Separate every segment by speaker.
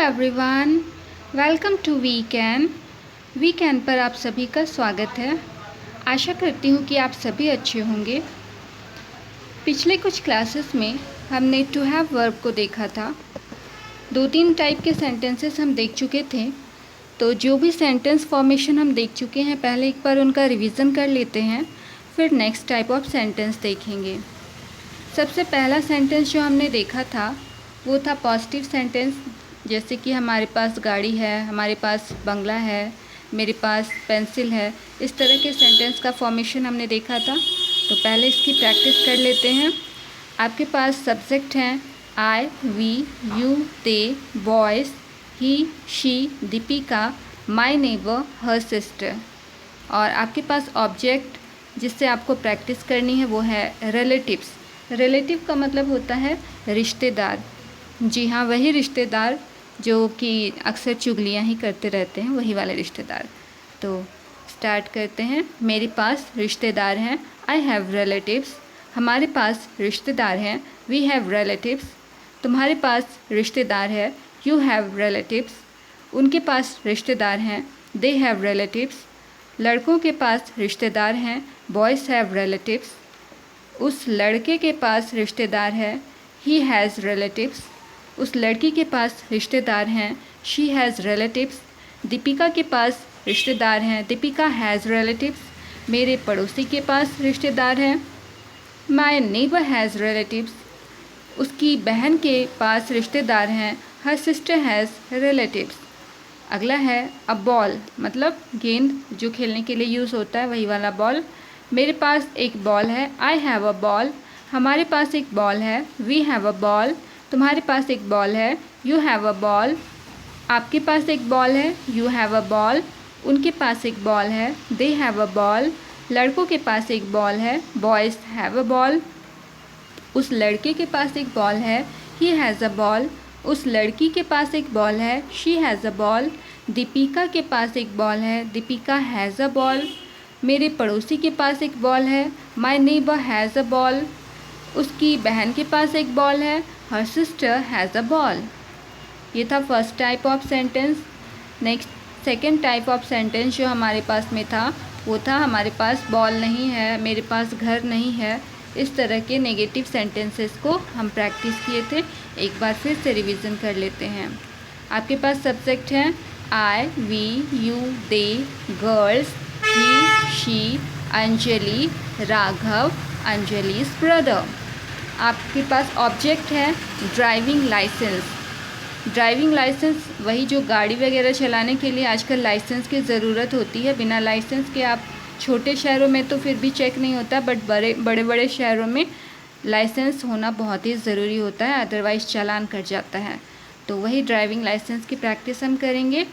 Speaker 1: Everyone, welcome to weekend पर आप सभी का स्वागत है। आशा करती हूँ कि आप सभी अच्छे होंगे। पिछले कुछ क्लासेस में हमने टू हैव वर्ब को देखा था। 2-3 टाइप के सेंटेंसेस हम देख चुके थे। तो जो भी सेंटेंस फॉर्मेशन हम देख चुके हैं, पहले एक बार उनका रिवीजन कर लेते हैं, फिर नेक्स्ट टाइप ऑफ सेंटेंस देखेंगे। सबसे पहला सेंटेंस जो हमने देखा था वो था पॉजिटिव सेंटेंस, जैसे कि हमारे पास गाड़ी है, हमारे पास बंगला है, मेरे पास पेंसिल है। इस तरह के सेंटेंस का फॉर्मेशन हमने देखा था। तो पहले इसकी प्रैक्टिस कर लेते हैं। आपके पास सब्जेक्ट हैं I, we, you, they, boys, he, she, Deepika, my neighbour, her sister. और आपके पास ऑब्जेक्ट जिससे आपको प्रैक्टिस करनी है वो है रिलेटिव्स। रिलेटिव का मतलब होता है रिश्तेदार। जी हाँ, वही रिश्तेदार जो कि अक्सर चुगलियाँ ही करते रहते हैं, वही वाले रिश्तेदार। तो स्टार्ट करते हैं। मेरे पास रिश्तेदार हैं, आई हैव रिलेटिव्स। हमारे पास रिश्तेदार हैं, वी हैव रिलेटिव्स। तुम्हारे पास रिश्तेदार है, यू हैव रिलेटिव्स। उनके पास रिश्तेदार हैं, दे हैव रिलेटिव्स। लड़कों के पास रिश्तेदार हैं, बॉयज़ हैव रिलेटिव्स। उस लड़के के पास रिश्तेदार है, ही हैज़ रिलेटिव्स। उस लड़की के पास रिश्तेदार हैं, शी हैज़ रिलेटिव्स। दीपिका के पास रिश्तेदार हैं, दीपिका हैज़ रिलेटिव्स। मेरे पड़ोसी के पास रिश्तेदार हैं, माय नेबर हैज़ रिलेटिव्स। उसकी बहन के पास रिश्तेदार हैं, हर सिस्टर हैज़ रिलेटिव्स। अगला है अ बॉल, मतलब गेंद जो खेलने के लिए यूज़ होता है, वही वाला बॉल। मेरे पास एक बॉल है, आई हैव अ बॉल। हमारे पास एक बॉल है, वी हैव अ बॉल। तुम्हारे पास एक बॉल है, यू हैव अ बॉल। आपके पास एक बॉल है, यू हैव अ बॉल। उनके पास एक बॉल है, दे हैव अ बॉल। लड़कों के पास एक बॉल है, बॉयज़ हैव अ बॉल। उस लड़के के पास एक बॉल है, ही हैज़ अ बॉल। उस लड़की के पास एक बॉल है, she has a ball. Deepika के पास एक बॉल है, दीपिका हैज़ अ बॉल। मेरे पड़ोसी के पास एक बॉल है, my neighbour has a ball. उसकी बहन के पास एक बॉल है, her sister has a ball. ये था first type of sentence. Next second type of sentence जो हमारे पास में था वो था हमारे पास बॉल नहीं है, मेरे पास घर नहीं है। इस तरह के नेगेटिव सेंटेंसेस को हम प्रैक्टिस किए थे। एक बार फिर से रिवीजन कर लेते हैं। आपके पास सब्जेक्ट हैं I, we, you, they, girls, he, she, Anjali, Raghav, Anjali's brother. आपके पास ऑब्जेक्ट है ड्राइविंग लाइसेंस। ड्राइविंग लाइसेंस वही जो गाड़ी वगैरह चलाने के लिए आजकल लाइसेंस की ज़रूरत होती है। बिना लाइसेंस के आप छोटे शहरों में तो फिर भी चेक नहीं होता, बट बड़े बड़े शहरों में लाइसेंस होना बहुत ही ज़रूरी होता है, अदरवाइज़ चालान कट जाता है। तो वही ड्राइविंग लाइसेंस की प्रैक्टिस हम करेंगे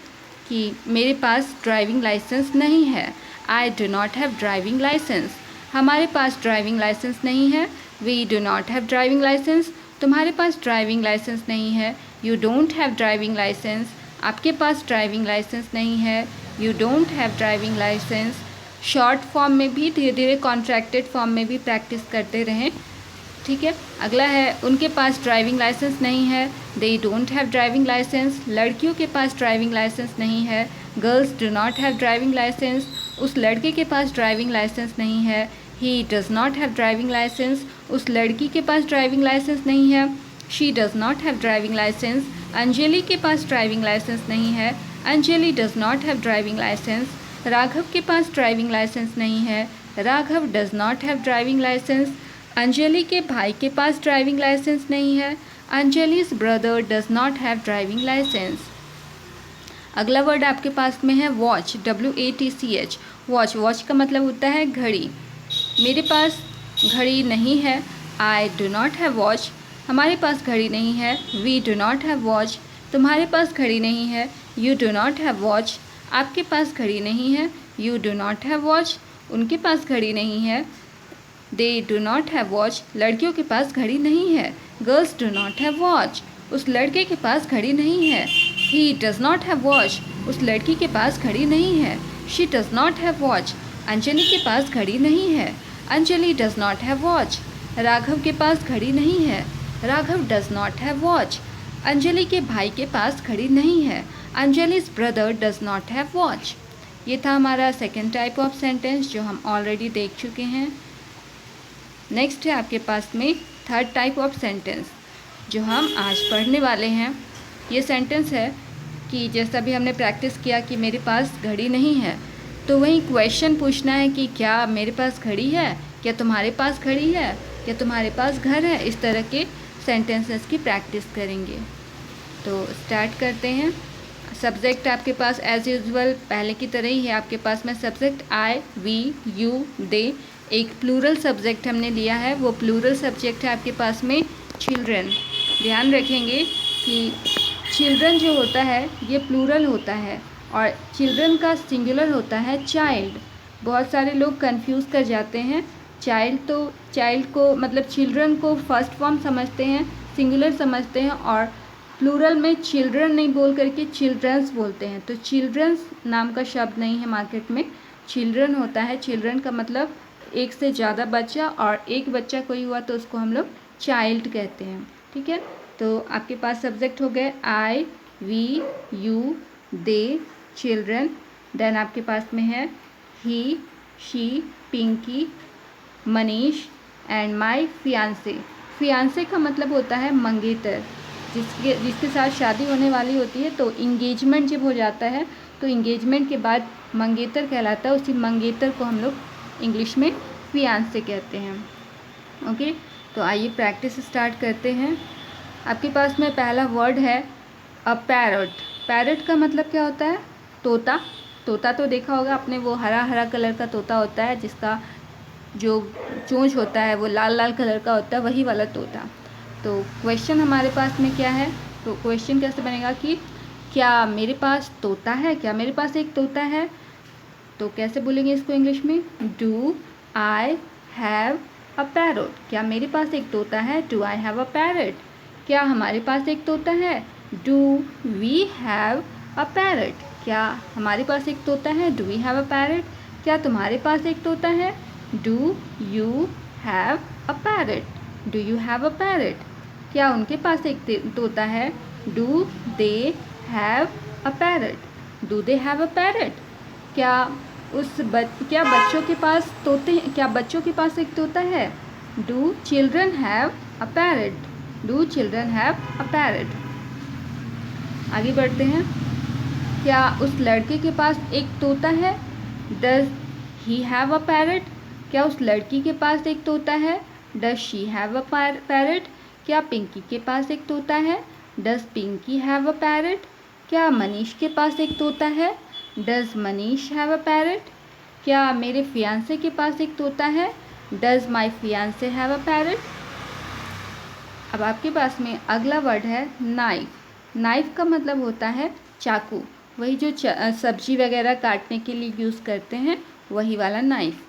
Speaker 1: कि मेरे पास ड्राइविंग लाइसेंस नहीं है, I do not have driving licence. हमारे पास ड्राइविंग लाइसेंस नहीं है, we do not have driving licence. तुम्हारे पास ड्राइविंग लाइसेंस नहीं है, you don't have driving licence. आपके पास ड्राइविंग लाइसेंस नहीं है, you don't have driving licence. Short form में भी धीरे धीरे कॉन्ट्रैक्टेड फॉर्म में भी प्रैक्टिस करते रहें, ठीक है। अगला है उनके पास ड्राइविंग लाइसेंस नहीं है, they don't have driving licence. लड़कियों के पास ड्राइविंग लाइसेंस नहीं है, girls do not have driving licence. उस लड़के के पास ड्राइविंग लाइसेंस नहीं है, he does not have driving licence. उस लड़की के पास ड्राइविंग लाइसेंस नहीं है, she does not have driving licence. Anjali के पास ड्राइविंग लाइसेंस नहीं है, Anjali does not have driving licence. Raghav के पास ड्राइविंग लाइसेंस नहीं है, Raghav does not have driving licence. Anjali के भाई के पास ड्राइविंग लाइसेंस नहीं है, Anjali's brother does not have driving licence. अगला वर्ड आपके पास में है वॉच, WATCH। वॉच, वॉच का मतलब होता है घड़ी। मेरे पास घड़ी नहीं है, I do not have watch. हमारे पास घड़ी नहीं है, we do not have watch. तुम्हारे पास घड़ी नहीं है, you do not have watch. आपके पास घड़ी नहीं है, you do not have watch. उनके पास घड़ी नहीं है, they do not have watch. लड़कियों के पास घड़ी नहीं है, girls do not have watch. उस लड़के के पास घड़ी नहीं है, he does not have watch. उस लड़की के पास घड़ी नहीं है, she does not have watch. Anjali के पास घड़ी नहीं है, Anjali does not have watch. Raghav के पास घड़ी नहीं है, Raghav does not have watch. Anjali के भाई के पास घड़ी नहीं है। Anjali's brother does not have watch. ये था हमारा सेकेंड टाइप ऑफ सेंटेंस जो हम ऑलरेडी देख चुके हैं। नेक्स्ट है आपके पास में थर्ड टाइप ऑफ सेंटेंस जो हम आज पढ़ने वाले हैं। ये सेंटेंस है कि जैसा भी हमने प्रैक्टिस किया कि मेरे पास घड़ी नहीं है, तो वही क्वेश्चन पूछना है कि क्या मेरे पास घड़ी है, क्या तुम्हारे पास घड़ी है, क्या तुम्हारे पास घर है। इस तरह के सेंटेंसेस की प्रैक्टिस करेंगे। तो स्टार्ट करते हैं। सब्जेक्ट आपके पास एज यूजुअल पहले की तरह ही है। आपके पास में सब्जेक्ट आई, वी, यू, दे। एक प्लूरल सब्जेक्ट हमने लिया है, वो प्लूरल सब्जेक्ट है आपके पास में चिल्ड्रन। ध्यान रखेंगे कि चिल्ड्रन जो होता है ये प्लूरल होता है और चिल्ड्रन का सिंगुलर होता है चाइल्ड। बहुत सारे लोग कंफ्यूज कर जाते हैं। चाइल्ड को मतलब चिल्ड्रन को फर्स्ट फॉर्म समझते हैं, सिंगुलर समझते हैं और प्लूरल में चिल्ड्रन नहीं बोल करके चिल्ड्रंस बोलते हैं। तो चिल्ड्रंस नाम का शब्द नहीं है मार्केट में, चिल्ड्रन होता है। चिल्ड्रन का मतलब एक से ज़्यादा बच्चा, और एक बच्चा कोई हुआ तो उसको हम लोग चाइल्ड कहते हैं। ठीक है, तो आपके पास सब्जेक्ट हो गए I, we, you, they, children. Then आपके पास में है he, she, Pinky, Manish and my fiancee. Fiancee का मतलब होता है मंगेतर, जिसके साथ शादी होने वाली होती है। तो इंगेजमेंट जब हो जाता है तो इंगेजमेंट के बाद मंगेतर कहलाता है। उसी मंगेतर को हम लोग इंग्लिश में फियांसे कहते हैं। ओके, तो आइए प्रैक्टिस स्टार्ट करते हैं। आपके पास में पहला वर्ड है अ पैरट। पैरट का मतलब क्या होता है? तोता। तोता तो देखा होगा आपने, वो हरा हरा कलर का तोता होता है जिसका जो चोंच होता है वो लाल लाल कलर का होता है, वही वाला तोता। तो क्वेश्चन हमारे पास में क्या है? तो क्वेश्चन कैसे बनेगा कि क्या मेरे पास तोता है, क्या मेरे पास एक तोता है। तो कैसे बोलेंगे इसको इंग्लिश में? Do I have a parrot. क्या मेरे पास एक तोता है? Do I have a parrot. क्या हमारे पास एक तोता है? Do we have a parrot. क्या हमारे पास एक तोता है? Do we have a parrot. क्या तुम्हारे पास एक तोता है? Do you have a parrot. Do you have a parrot. क्या उनके पास एक तोता है? Do they have a parrot. Do they have a parrot. क्या क्या बच्चों के पास तोते हैं? क्या बच्चों के पास एक तोता है? Do children have a parrot. Do children have a parrot. आगे बढ़ते हैं। क्या उस लड़के के पास एक तोता है? Does he have a parrot. क्या उस लड़की के पास एक तोता है? Does she have a parrot. क्या पिंकी के पास एक तोता है? Does Pinky have a parrot. क्या मनीष के पास एक तोता है? Does Manish have a parrot. क्या मेरे फियांसे के पास एक तोता है? Does my fiance have a parrot. अब आपके पास में अगला वर्ड है नाइफ। नाइफ का मतलब होता है चाकू, वही जो सब्जी वगैरह काटने के लिए यूज़ करते हैं, वही वाला नाइफ।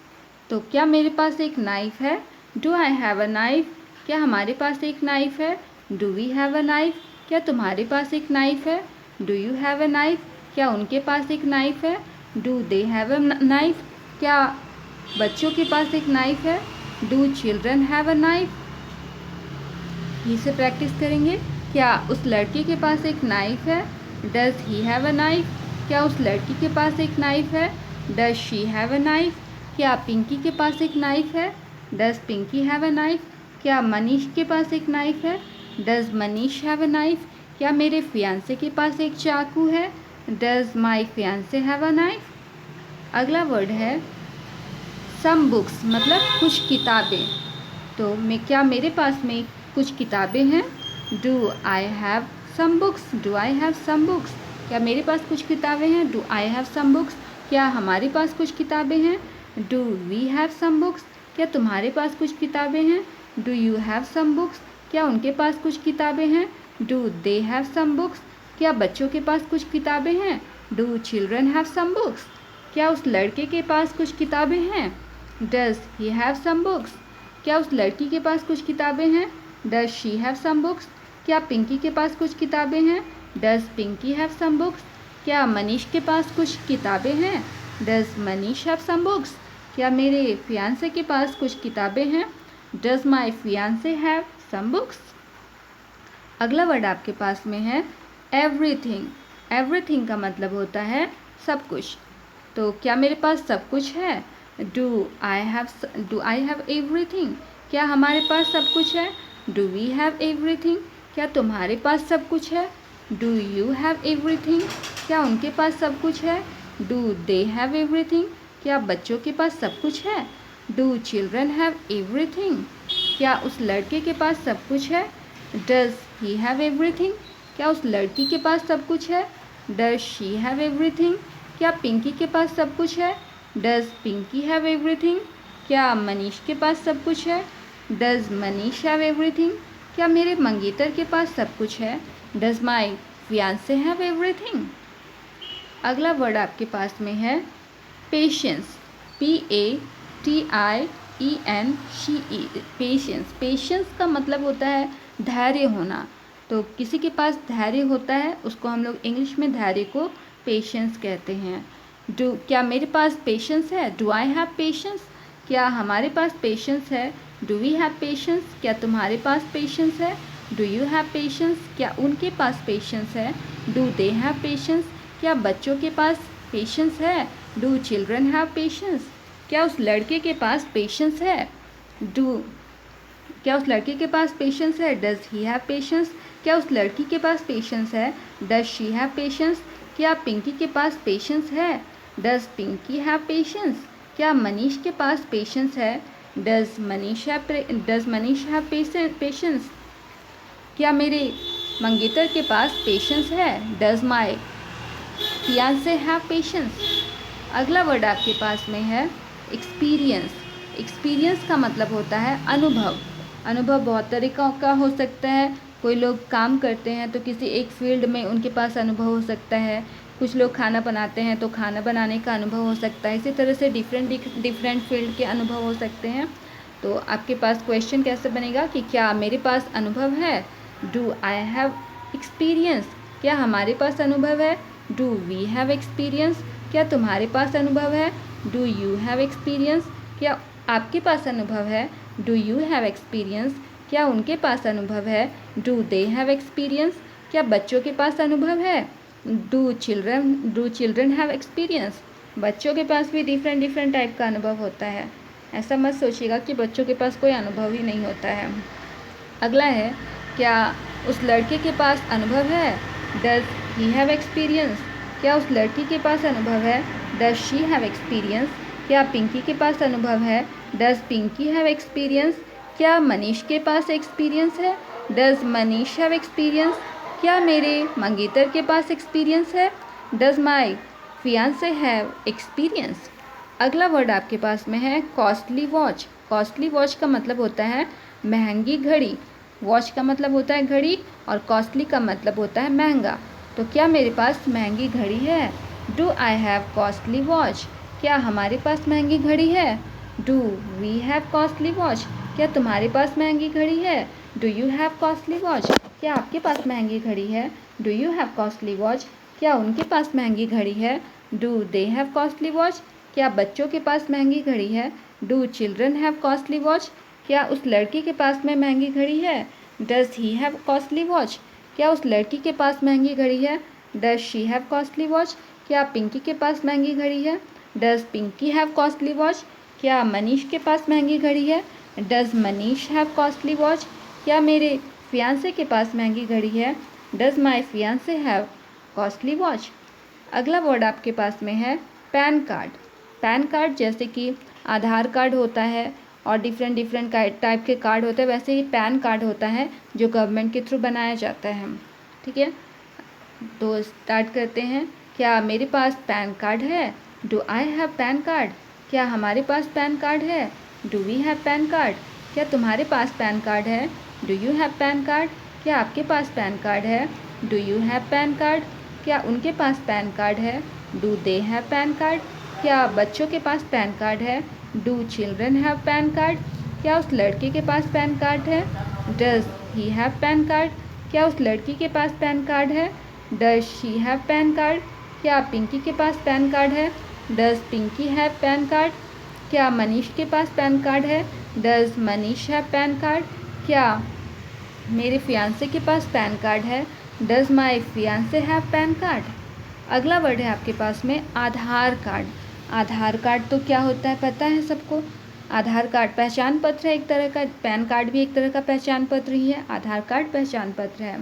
Speaker 1: तो क्या मेरे पास एक नाइफ है? Do I have a knife. क्या हमारे पास एक नाइफ है? Do we have a knife. क्या तुम्हारे पास एक नाइफ है? Do you have a knife. क्या उनके पास एक नाइफ है? Do they have a knife. क्या बच्चों के पास एक नाइफ है? Do children have a knife. इसे प्रैक्टिस करेंगे। क्या उस लड़के के पास एक नाइफ है? Does he have a knife. क्या उस लड़की के पास एक नाइफ है? Does she have a knife. क्या पिंकी के पास एक नाइफ है? Does Pinky have a knife. क्या मनीष के पास एक नाइफ है? Does Manish have a knife. क्या मेरे फियांसे के पास एक चाकू है? Does my fiance have a knife. अगला वर्ड है सम बुक्स, मतलब कुछ किताबें। तो क्या मेरे पास में कुछ किताबें हैं? Do I have some books. Do I have some books. क्या मेरे पास कुछ किताबें हैं? Do I have some books. क्या हमारे पास कुछ किताबें हैं? Do we have some books. क्या तुम्हारे पास कुछ किताबें हैं? Do you have some books. क्या उनके पास कुछ किताबें हैं? Do they have some books. क्या बच्चों के पास कुछ किताबें हैं? Do children have some books. क्या उस लड़के के पास कुछ किताबें हैं? Does he have some books. क्या उस लड़की के पास कुछ किताबें हैं? Does she have some books. क्या पिंकी के पास कुछ किताबें हैं? Does Pinky have some books. क्या मनीष के पास कुछ किताबें हैं? Does Manish have some books. क्या मेरे फियांसे के पास कुछ किताबें हैं? Does my fiance have some books. अगला वर्ड आपके पास में है एवरीथिंग। एवरीथिंग का मतलब होता है सब कुछ। तो क्या मेरे पास सब कुछ है? Do I have everything? क्या हमारे पास सब कुछ है? Do we have everything? क्या तुम्हारे पास सब कुछ है? Do you have everything? क्या उनके पास सब कुछ है? Do they have everything? क्या बच्चों के पास सब कुछ है? Do children have everything? क्या उस लड़के के पास सब कुछ है? Does he have everything? क्या उस लड़की के पास सब कुछ है? Does she have everything? क्या पिंकी के पास सब कुछ है? Does Pinky have everything? क्या मनीष के पास सब कुछ है? Does Manish have everything? क्या मेरे मंगेतर के पास सब कुछ है? Does my fiance have everything? अगला वर्ड आपके पास में है पेशेंस। PATIENCE। पेशेंस। पेशेंस का मतलब होता है धैर्य होना। तो किसी के पास धैर्य होता है उसको हम लोग इंग्लिश में धैर्य को पेशेंस कहते हैं। क्या मेरे पास पेशेंस है? Do I have patience? क्या हमारे पास पेशेंस है? Do we have patience? क्या तुम्हारे पास पेशेंस है? Do you have patience? क्या उनके पास पेशेंस है? Do they have patience? क्या बच्चों के पास पेशेंस है? Do children have patience? क्या उस लड़के के पास पेशेंस है? क्या उस लड़के के पास पेशेंस है? Does he have patience? क्या उस लड़की के पास पेशेंस है? Does she have patience? क्या पिंकी के पास पेशेंस है? Does Pinky have patience? क्या मनीष के पास पेशेंस है? Does Manish have patience? क्या मेरे मंगेतर के पास पेशेंस है? Does my fiance have patience? अगला वर्ड आपके पास में है एक्सपीरियंस। एक्सपीरियंस का मतलब होता है अनुभव। अनुभव बहुत तरीक़ों का हो सकता है। कोई लोग काम करते हैं तो किसी एक फील्ड में उनके पास अनुभव हो सकता है। कुछ लोग खाना बनाते हैं तो खाना बनाने का अनुभव हो सकता है। इसी तरह से डिफरेंट फील्ड के अनुभव हो सकते हैं। तो आपके पास क्वेश्चन कैसे बनेगा कि क्या मेरे पास अनुभव है? Do I have experience? क्या हमारे पास अनुभव है? Do we have experience? क्या तुम्हारे पास अनुभव है? Do you have experience? क्या आपके पास अनुभव है? Do you have experience? क्या उनके पास अनुभव है? Do they have experience? क्या बच्चों के पास अनुभव है? Do children have experience? बच्चों के पास भी डिफरेंट टाइप का अनुभव होता है। ऐसा मत सोचिएगा कि बच्चों के पास कोई अनुभव ही नहीं होता है। अगला है क्या उस लड़के के पास अनुभव है? Does he have experience? क्या उस लड़की के पास अनुभव है? Does she have experience? क्या पिंकी के पास अनुभव है? Does Pinky have experience? क्या मनीष के पास एक्सपीरियंस है? Does Manish have experience? क्या मेरे मंगेतर के पास एक्सपीरियंस है? Does my fiance have experience? अगला वर्ड आपके पास में है कॉस्टली वॉच। कॉस्टली वॉच का मतलब होता है महंगी घड़ी। वॉच का मतलब होता है घड़ी और कॉस्टली का मतलब होता है महंगा। तो क्या मेरे पास महंगी घड़ी है? Do I have costly watch? क्या हमारे पास महंगी घड़ी है? Do we have costly watch? क्या तुम्हारे पास महंगी घड़ी है? Do you have costly watch? क्या आपके पास महंगी घड़ी है? Do you have costly watch? क्या उनके पास महंगी घड़ी है? Do they have costly watch? क्या बच्चों के पास महंगी घड़ी है? Do children have costly watch? क्या उस लड़के के पास में महंगी घड़ी है? Does he have costly watch? क्या उस लड़की के पास महंगी घड़ी है? Does she have costly watch? क्या पिंकी के पास महंगी घड़ी है? Does Pinky have costly watch? क्या मनीष के पास महंगी घड़ी है? Does Manish have costly watch? क्या मेरे फियांसे के पास महंगी घड़ी है? Does my fiance have costly watch? अगला वर्ड आपके पास में है पैन कार्ड। पैन कार्ड जैसे कि आधार कार्ड होता है और डिफरेंट टाइप के कार्ड होते हैं, वैसे ही पैन कार्ड होता है जो गवर्नमेंट के थ्रू बनाया जाता है। ठीक है, तो स्टार्ट करते हैं। क्या मेरे पास पैन कार्ड है? Do I have PAN card? क्या हमारे पास पैन कार्ड है? Do we have PAN card? क्या तुम्हारे पास पैन कार्ड है? Do you have PAN card? क्या आपके पास पैन कार्ड है? Do you have PAN card? क्या उनके पास पैन कार्ड है? Do they have PAN card? क्या बच्चों के पास पैन कार्ड है? Do children have PAN card? क्या उस लड़के के पास पैन कार्ड है? Does he have PAN card? क्या उस लड़की के पास पैन कार्ड है? Does she have PAN card? क्या पिंकी के पास पैन कार्ड है? Does Pinky have PAN card? क्या मनीष के पास पैन कार्ड है? Does Manish have PAN card? क्या मेरे फियांसे के पास पैन कार्ड है। Does my fiance have PAN card. अगला वर्ड है आपके पास में आधार कार्ड। आधार कार्ड तो क्या होता है पता है सबको। आधार कार्ड पहचान पत्र है एक तरह का, पैन कार्ड भी एक तरह का पहचान पत्र ही है, आधार कार्ड पहचान पत्र है।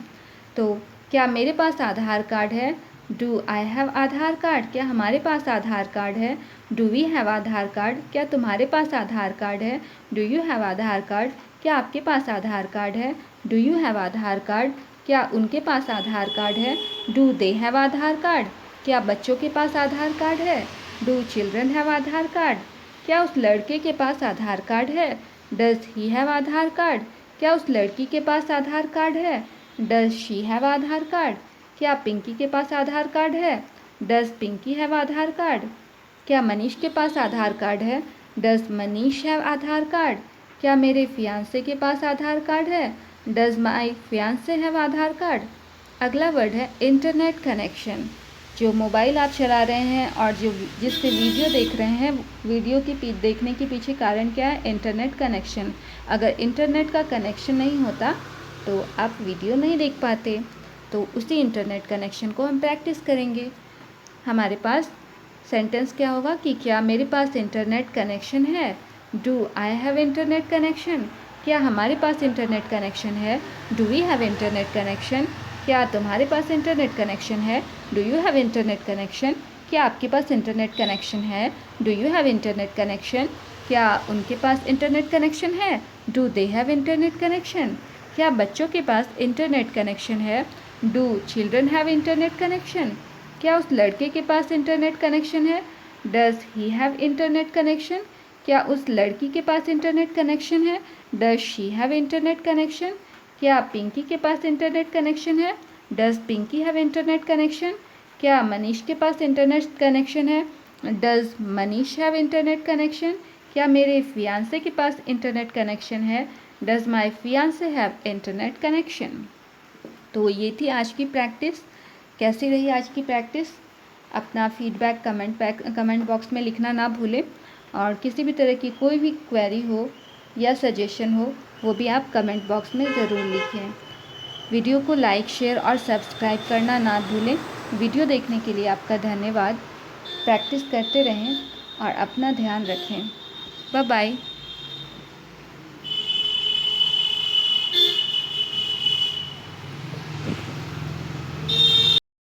Speaker 1: तो क्या मेरे पास आधार कार्ड है? Do I have Aadhaar card. क्या हमारे पास आधार कार्ड है? Do we have Aadhaar card. क्या तुम्हारे पास आधार कार्ड है? Do you have Aadhaar card. क्या आपके पास आधार कार्ड है? Do you have Aadhaar card. क्या उनके पास आधार कार्ड है? Do they have Aadhaar card. क्या बच्चों के पास आधार कार्ड है? Do children have Aadhaar card. क्या उस लड़के के पास आधार कार्ड है? Does he have Aadhaar card. क्या उस लड़की के पास आधार कार्ड है? Does she have Aadhaar card. क्या पिंकी के पास आधार कार्ड है? Does Pinky have Aadhaar card. क्या मनीष के पास आधार कार्ड है? Does Manish have Aadhaar card. क्या मेरे फियांसे के पास आधार कार्ड है? Does my fiance have Aadhaar card. अगला वर्ड है इंटरनेट कनेक्शन। जो मोबाइल आप चला रहे हैं और जो जिससे वीडियो देख रहे हैं, वीडियो की देखने के पीछे कारण क्या है? Internet connection. अगर इंटरनेट का कनेक्शन नहीं होता तो आप वीडियो नहीं देख पाते। तो उसी इंटरनेट कनेक्शन को हम प्रैक्टिस करेंगे। हमारे पास सेंटेंस क्या होगा कि क्या मेरे पास इंटरनेट कनेक्शन है? Do I have internet connection. क्या हमारे पास इंटरनेट कनेक्शन है? Do we have internet connection. क्या तुम्हारे पास इंटरनेट कनेक्शन है? Do you have internet connection. क्या आपके पास इंटरनेट कनेक्शन है? Do you have internet connection. क्या उनके पास इंटरनेट कनेक्शन है? Do they have internet connection. क्या बच्चों के पास इंटरनेट कनेक्शन है? Do children have internet connection. क्या उस लड़के के पास इंटरनेट कनेक्शन है? Does he have internet connection. क्या उस लड़की के पास इंटरनेट कनेक्शन है? Does she have internet connection. क्या पिंकी के पास इंटरनेट कनेक्शन है? Does Pinky have internet connection. क्या मनीष के पास इंटरनेट कनेक्शन है? Does Manish have internet connection. क्या मेरे फियांसे के पास इंटरनेट कनेक्शन है? Does my fiance have internet connection. तो ये थी आज की प्रैक्टिस। कैसी रही आज की प्रैक्टिस? अपना फीडबैक कमेंट बॉक्स में लिखना ना भूलें, और किसी भी तरह की कोई भी क्वेरी हो या सजेशन हो वो भी आप कमेंट बॉक्स में ज़रूर लिखें। वीडियो को लाइक, शेयर और सब्सक्राइब करना ना भूलें। वीडियो देखने के लिए आपका धन्यवाद। प्रैक्टिस करते रहें और अपना ध्यान रखें। Bye bye.